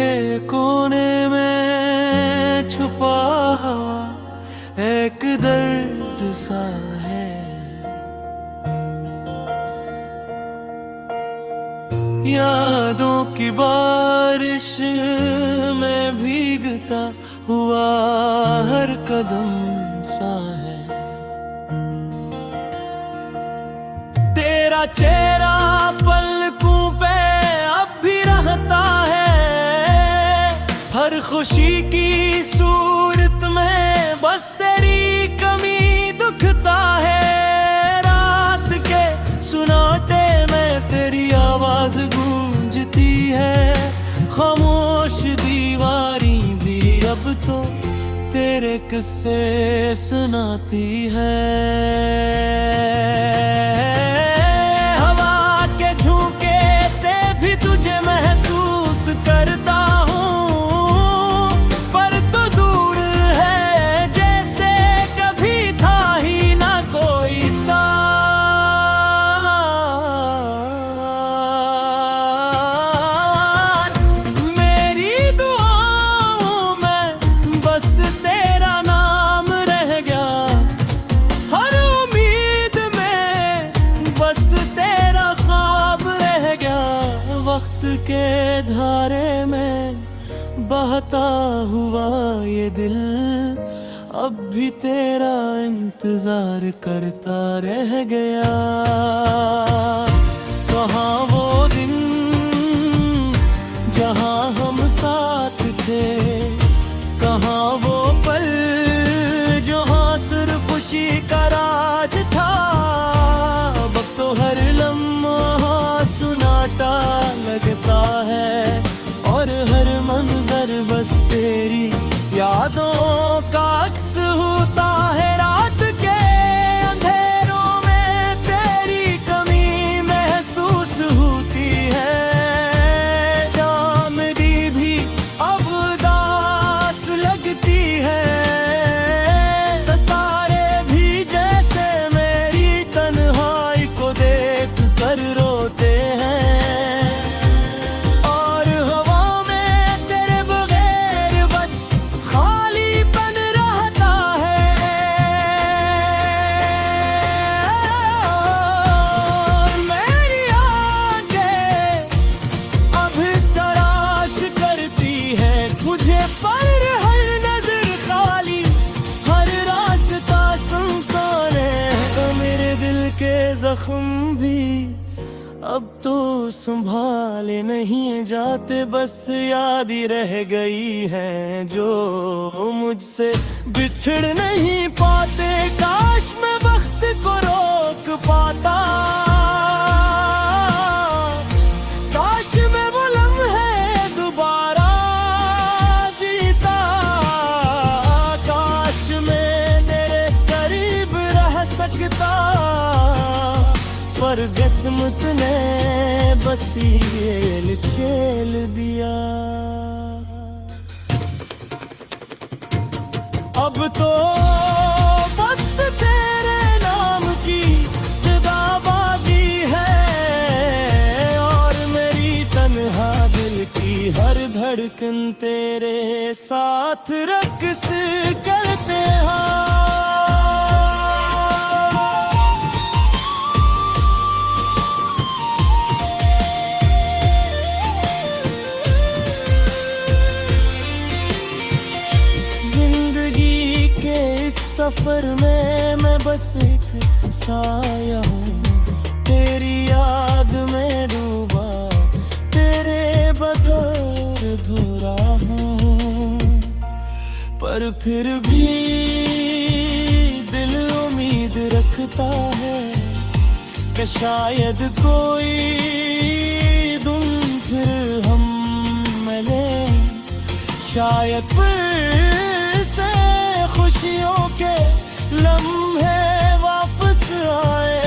के कोने में छुपा हुआ एक दर्द सा है। यादों की बारिश में भीगता हुआ हर कदम सा है। तेरा चेहरा पलकों पे अब भी रहता है। हर खुशी की सूरत में बस तेरी कमी दुखता है। रात के सुनाटे में तेरी आवाज गूंजती है। खामोश दीवारी भी अब तो तेरे किस्से सुनाती है। हवा के झोंके से भी तुझे महसूस करता हूँ, पर तू दूर है जैसे कभी था ही ना कोई साथ। मेरी दुआओं में बस तेरा नाम रह गया। हर उम्मीद में बस तेरा ख्वाब रह गया। वक्त के धारे में बहता हुआ ये दिल अब भी तेरा इंतजार करता रह गया। कहाँ वो दिन जहाँ हम साथ थे, कहाँ वो पल जहाँ सिर्फ खुशी का राज था। अब तो हर लम्हा सुनाटा लगता है और हर मंजर बस तेरी यादों का अक्स होता है। रात के अंधेरों में तेरी कमी महसूस होती है। चांदनी भी अब उदास लगती है। सितारे भी जैसे मेरी तन्हाई को देख कर रोते हैं। और हवा में तेरे बगैर बस खालीपन रहता है। और मेरी आंखें अब तलाश करती है तुझे, पर हर नजर खाली, हर रास्ता सुनसान है। मेरे दिल के जख्म भी अब तो संभाले नहीं जाते, बस याद ही रह गई है जो मुझसे बिछड़ नहीं पाते। काश मैं वक्त को रोक पाता, काश मैं वो लम्हे दोबारा जीता। काश मैं तेरे करीब रह सकता, पर किस्मत ने बस खेल खेल दिया। अब तो बस तेरे नाम की सदा बाकी है। और मेरी तन्हा दिल की हर धड़कन तेरे साथ रक्स करते हैं। सफर में मैं बस एक साया हूँ, तेरी याद में डूबा, तेरे बगैर अधूरा हूँ। पर फिर भी दिल उम्मीद रखता है कि शायद कोई दिन फिर हम मिले। शायद फिर से खुशियों के लम्हे वापस आए।